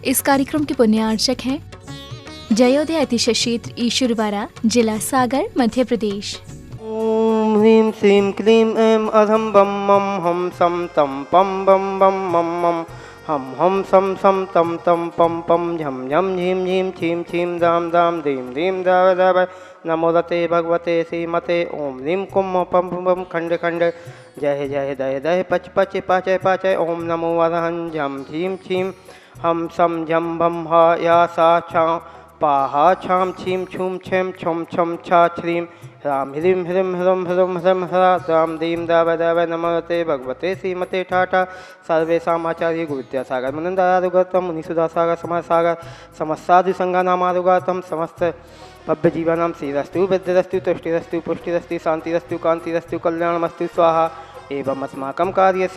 इस कार्यक्रम के पुण्यार्चक हैं जयोदय अतिशय क्षेत्र ईश्वरवाड़ा, जिला सागर, मध्य प्रदेश। ओम ह्रीं श्रीं क्लीं ऐं अधम बम मम हम सम तम पम बम बम मम मम हम सम सम तम तम पम पम झम झम झीम झीम छीम छीम दाम दाम दीम दीम दाव दाव नमो रते भगवते श्रीमते ओम ह्रीं कुम पम पम खंड खंड जय जय दय दय पच पच पाचय पाचय ओम नमो वरहं झम झीम छीम हम सम झम भम हा या सा छा पाहा छाम छीम छूम छेम छम छम छा छ्रीम राम ह्रीं ह्रीं ह्रम ह्रम ह्रम ह्रा राम दीम दाव दाव नमस्ते भगवते श्रीमते ठाठा सर्वेषामाचार्य गुरुविद्यासागर मनंदारुगतम मुनिसुधासागर समासागर समस्साधु संगानामारुगतम समस्त भव्य जीवनम श्रीरस्तु विद्यरस्तु तुष्टिरस्तु पुष्टिरस्तु शांतिरस्तु कांतिरस्तु कल्याणमस्तु स्वाहा एवं अस्माकं कार्य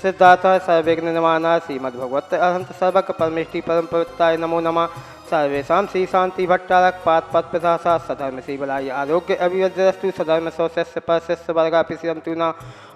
सिद्धार्थ सर्वज्ञ नमाना श्रीमद्भगवत अहंत सर्वक परमेष्टि परम पवित्राय नमो नमः सर्वेषां श्री शांति भट्टारक पात पद प्रसासा सधर्म श्री बलाई आरोग्य अभिवृद्धिरस्तु सधर्म सौशस्य परशस्य वर्गापि सिरंतु न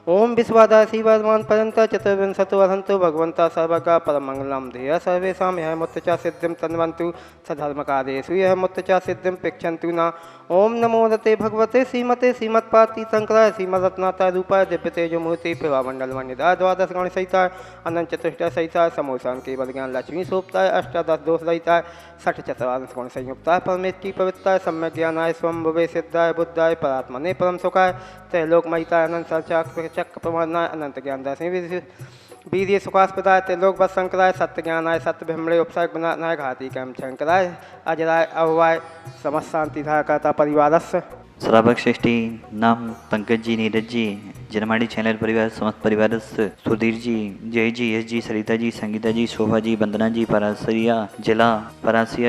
ओम विश्वाधार श्री वर्धमान पर्यंत चतुर्विंशतो वसंतो भगवंता सर्वगा परमंगलम ध्येय सर्वेषां यह मुत्तचा सिद्धिं तन्वन्तु सधर्मकार्येषु यह मुत्तचा सिद्धिं पिक्षन्तु न ओम नमो रते भगवते श्रीमते श्रीमत्पार्ति शंकराय श्रीमद्रत्नाताय रूपाय दिव्य तेजो मूर्ति प्रभामंडल वन्यदा द्वादश गण सहिताय अनंत चतुष्टय सहिताय समोसान केवल ज्ञान लक्ष्मी सोपताय अष्टादश दोष रहिताय षठ चतुर्दश गुण संयुक्ताय परमेष्टि पवित्राय सम्यक ज्ञानाय स्वयं भवे सिद्धाय बुद्धाय परात्मने परम सुखाय त्रैलोकमयिताय अनंत चक्र प्रमाणाय अनंत ज्ञान दर्शन वीर्य सुखास्पदाय त्रिलोक बस शंकराय सत्य ज्ञानाय सत्य ब्रह्मणे उपसाय गुणानाय घाती कैम शंकराय अजराय अभवाय समस्त शांतिधारकता परिवारस्य श्रावक श्रेष्ठी नाम पंकज जी, नीरज जी, जनमाड़ी चैनल परिवार समस्त परिवार सुधीर जी, जय जी, यश जी, सरिता जी, संगीता जी, शोभा जी, वंदना जी, परासिया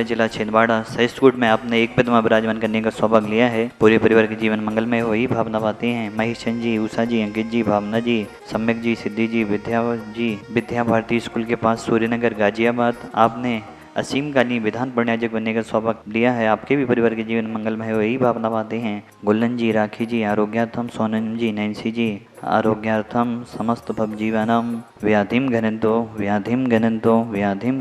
जिला छिंदवाड़ा सहिष्णुकूट में आपने एक पद में विराजमान करने का सौभाग्य लिया है। पूरे परिवार के जीवन मंगलमय हो ही भावना पाते हैं। महेश चंद जी, उषा जी, अंकित जी, भावना जी, सम्यक जी, सिद्धि जी, विद्या भारती स्कूल के पास सूर्यनगर गाजियाबाद आपने असीम कालीन विधान प्रण्याजक बनने का सौभाग्य लिया है। आपके भी परिवार के जीवन मंगलमय हो यही भावना पाते हैं। गुल्लन जी, राखी जी, आरोग्यार्थम, सोनम जी, नैन्सी जी, आरोग्यार्थम समस्त भव जीवनम व्याधिम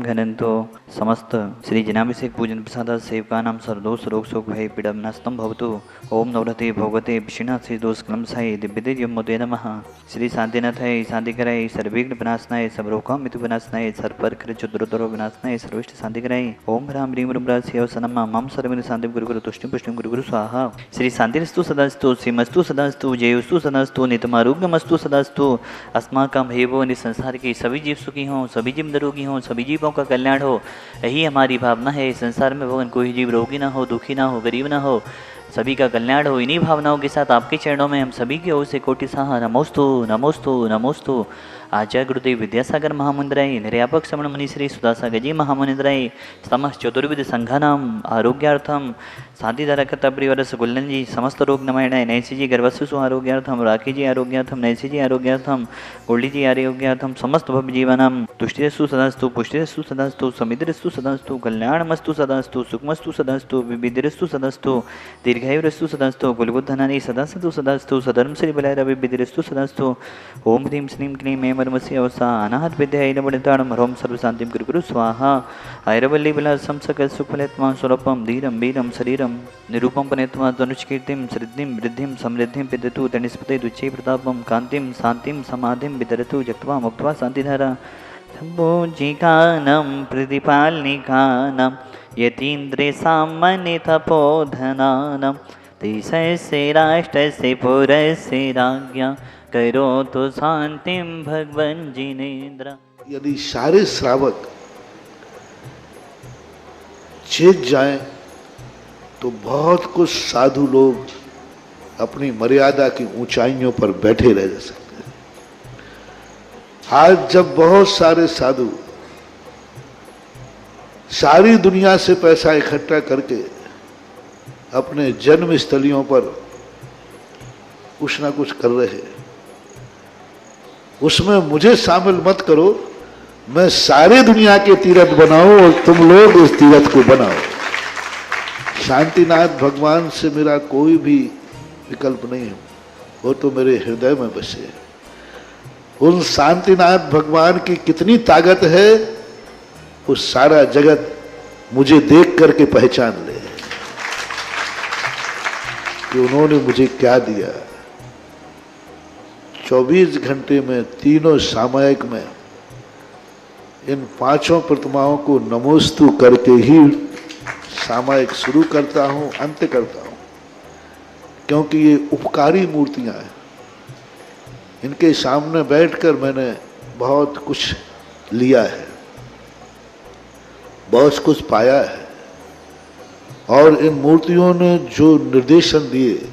घनंतो समस्त श्री जनाभिषेक पूजन प्रसाद सेवकानां सर्वदोष रोग शोक भय पीड़ा नस्तम भवतु। ओम नवरते भगवते विष्णुनाथ श्री दोष कलम साई दिव्यते यमोदे नमः। श्री शांतिनाथाय शांति कराय सर्वविघ्न विनाशनाय सबरोगम मितु विनाशनाय सर्पर चतुर्दरो विनाशनाय सर्विष्ट शांति कराय। ओम ह्रां ह्रीं ह्रूं शिवसनमा मम सर्वविघ्न शांति गुरु गुरु तुष्टिं पुष्टिं गुरु गुरु स्वाहा। श्री शांतिरस्तु सदास्तु श्रीमस्तु सदास्तु जयोस्तु सदास्तु नितमारोग्यमस्तु सदास्तु। अस्माकं हेवो नि संसार के सभी जीव सुखी हों, सभी जीव निरोगी हों, सभी जीवों का कल्याण हो, यही हमारी भावना है। संसार में भगवान कोई जीव रोगी ना हो, दुखी ना हो, गरीब ना हो, सभी का कल्याण हो। इन्हीं भावनाओं के साथ आपके चरणों में हम सभी की ओर से कोटि साहा नमोस्तु नमोस्तु नमोस्तु। आचार्य गुरुदेव विद्यासागर महामुनिंद्राय, निर्यापक श्रमण मुनि श्री सुधासागर जी महामुनिंद्राय, समस्त चतुर्विध संघानाम आरोग्यार्थम शांतिधारकता परिवारस गुल्लन जी समस्त रोग नमयणाय, नैसी जी गर्भस्सु आरोग्यार्थम, राखी जी आरोग्यार्थम, नैसी जी आरोग्यार्थम, गोल्डी जी आरोग्यार्थम, समस्त भव जीवनम तुष्टिरस्तु सदास्तु पुष्टिरस्तु सदास्तु समितिरस्तु सदास्तु कल्याणमस्तु सदास्तु सुखमस्तु सदास्तु विविधिरस्तु सदास्तु दीर्घायुरस्तु सदास्तु कुलबुद्धनानि सदास्तु सदास्तु सधर्म श्री बलैरविविधिरस्तु सदास्तु। ओम ह्रीं श्रीं क्लीं ऐं मर्मस्य अवसा अनाहत विद्याय नमोनिताणं ह्रौं सर्वशान्तिं कुरु कुरु स्वाहा। ऐरवल्ली विलासं सकल सुफलेत्मा स्वरूपं धीरं वीरं शरीरं निरूपं पनेत्वा तनुष्कीर्तिं श्रद्धिं वृद्धिं समृद्धिं पिदतु तनिस्पते दुच्चै प्रतापं कान्तिं शान्तिं समाधिं वितरतु जक्त्वा मुक्त्वा शान्तिधारा। भोजिकानं प्रतिपालनिकानं यतीन्द्रे सामान्यतपोधनानं देशस्य राष्ट्रस्य पुरस्य राज्ञा करोतु शांतिं भगवन् जिनेन्द्र। यदि सारे श्रावक चेत जाएं तो बहुत कुछ साधु लोग अपनी मर्यादा की ऊंचाइयों पर बैठे रह सकते हैं। आज जब बहुत सारे साधु सारी दुनिया से पैसा इकट्ठा करके अपने जन्म स्थलियों पर कुछ ना कुछ कर रहे हैं, उसमें मुझे शामिल मत करो। मैं सारे दुनिया के तीर्थ बनाऊं और तुम लोग उस तीर्थ को बनाओ। शांतिनाथ भगवान से मेरा कोई भी विकल्प नहीं है, वो तो मेरे हृदय में बसे हैं। उन शांतिनाथ भगवान की कितनी ताकत है वो सारा जगत मुझे देख करके पहचान ले कि उन्होंने मुझे क्या दिया। 24 घंटे में तीनों सामयिक में इन 5 प्रतिमाओं को नमोस्तु करके ही सामयिक शुरू करता हूं, अंत करता हूं, क्योंकि ये उपकारी मूर्तियां हैं। इनके सामने बैठकर मैंने बहुत कुछ लिया है, बहुत कुछ पाया है, और इन मूर्तियों ने जो निर्देशन दिए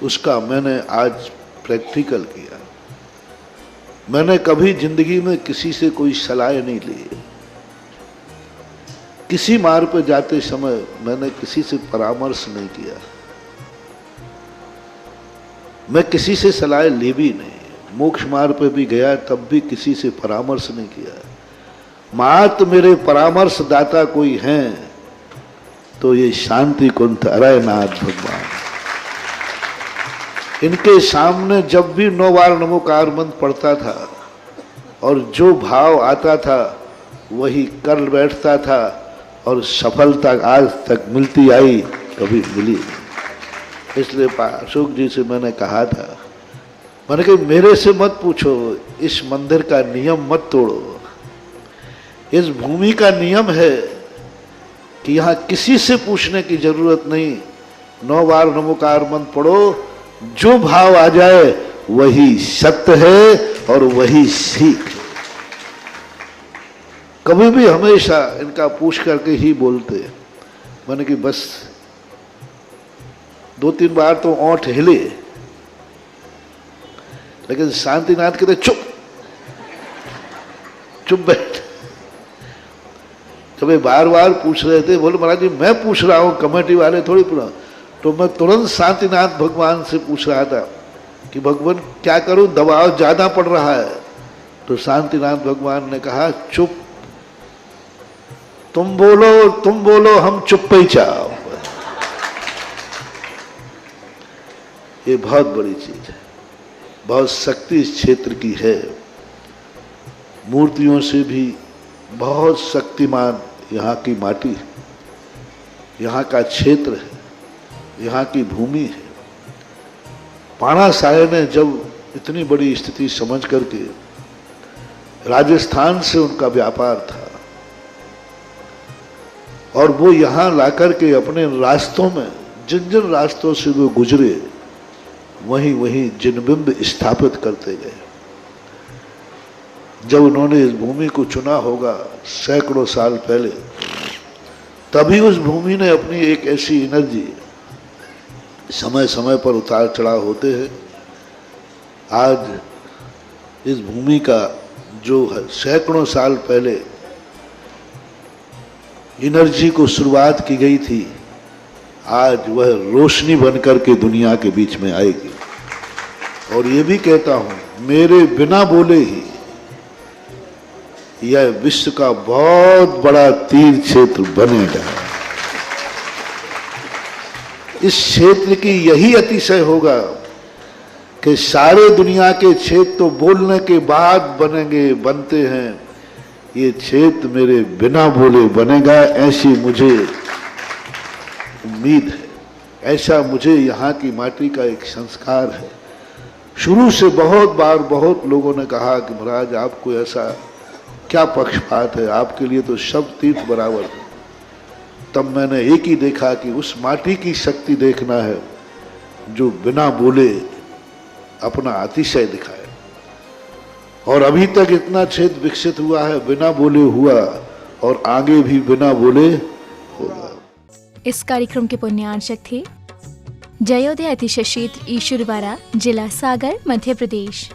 उसका मैंने आज प्रैक्टिकल किया। मैंने कभी जिंदगी में किसी से कोई सलाह नहीं ली। किसी मार्ग पर जाते समय मैंने किसी से परामर्श नहीं किया। मैं किसी से सलाह ली भी नहीं। मोक्ष मार्ग पर भी गया तब भी किसी से परामर्श नहीं किया। मात्र मेरे परामर्श दाता कोई हैं तो ये शांति कुंठ अरयनाथ भगवान। इनके सामने जब भी 9 बार नमोकार मंत्र पढ़ता था और जो भाव आता था वही कर बैठता था, और सफलता आज तक मिलती आई, कभी मिली नहीं। इसलिए अशोक जी से मैंने कहा था, मैंने कहा मेरे से मत पूछो, इस मंदिर का नियम मत तोड़ो। इस भूमि का नियम है कि यहाँ किसी से पूछने की जरूरत नहीं। 9 बार नमोकार मंत्र पढ़ो, जो भाव आ जाए वही सत्य है और वही सीख। कभी भी हमेशा इनका पूछ करके ही बोलते। मैंने कि बस 2-3 बार तो ओंठ हिले, लेकिन शांतिनाथ कहते चुप चुप बैठ। तो वे बार बार पूछ रहे थे, बोले महाराज जी मैं पूछ रहा हूं, कमेटी वाले थोड़ी पूछा। तो मैं तुरंत शांतिनाथ भगवान से पूछ रहा था कि भगवान क्या करूं, दबाव ज्यादा पड़ रहा है। तो शांतिनाथ भगवान ने कहा चुप, तुम बोलो हम चुप ही चाहो। ये बहुत बड़ी चीज है, बहुत शक्ति इस क्षेत्र की है। मूर्तियों से भी बहुत शक्तिमान यहाँ की माटी है, यहाँ का क्षेत्र है, यहाँ की भूमि है। पाणा साय ने जब इतनी बड़ी स्थिति समझ करके, राजस्थान से उनका व्यापार था और वो यहाँ लाकर के अपने रास्तों में जिन जिन रास्तों से वो गुजरे वहीं वहीं जिनबिंब स्थापित करते गए। जब उन्होंने इस भूमि को चुना होगा सैकड़ों साल पहले, तभी उस भूमि ने अपनी एक ऐसी एनर्जी, समय समय पर उतार चढ़ाव होते हैं। आज इस भूमि का जो है सैकड़ों साल पहले एनर्जी को शुरुआत की गई थी, आज वह रोशनी बनकर के दुनिया के बीच में आएगी। और ये भी कहता हूं मेरे बिना बोले ही यह विश्व का बहुत बड़ा तीर्थ क्षेत्र बनेगा। इस क्षेत्र की यही अतिशय होगा कि सारे दुनिया के क्षेत्र तो बोलने के बाद बनते हैं, ये क्षेत्र मेरे बिना बोले बनेगा, ऐसी मुझे उम्मीद है। ऐसा मुझे यहाँ की माटी का एक संस्कार है। शुरू से बहुत बार बहुत लोगों ने कहा कि महाराज आपको ऐसा क्या पक्षपात है, आपके लिए तो सब तीर्थ बराबर है। तब मैंने एक ही देखा कि उस माटी की शक्ति देखना है जो बिना बोले अपना अतिशय दिखाए। और अभी तक इतना क्षेत्र विकसित हुआ है, बिना बोले हुआ और आगे भी बिना बोले होगा। इस कार्यक्रम के पुण्यार्चक थे जयोदय अतिशय क्षेत्र ईश्वरवाड़ा, जिला सागर, मध्य प्रदेश।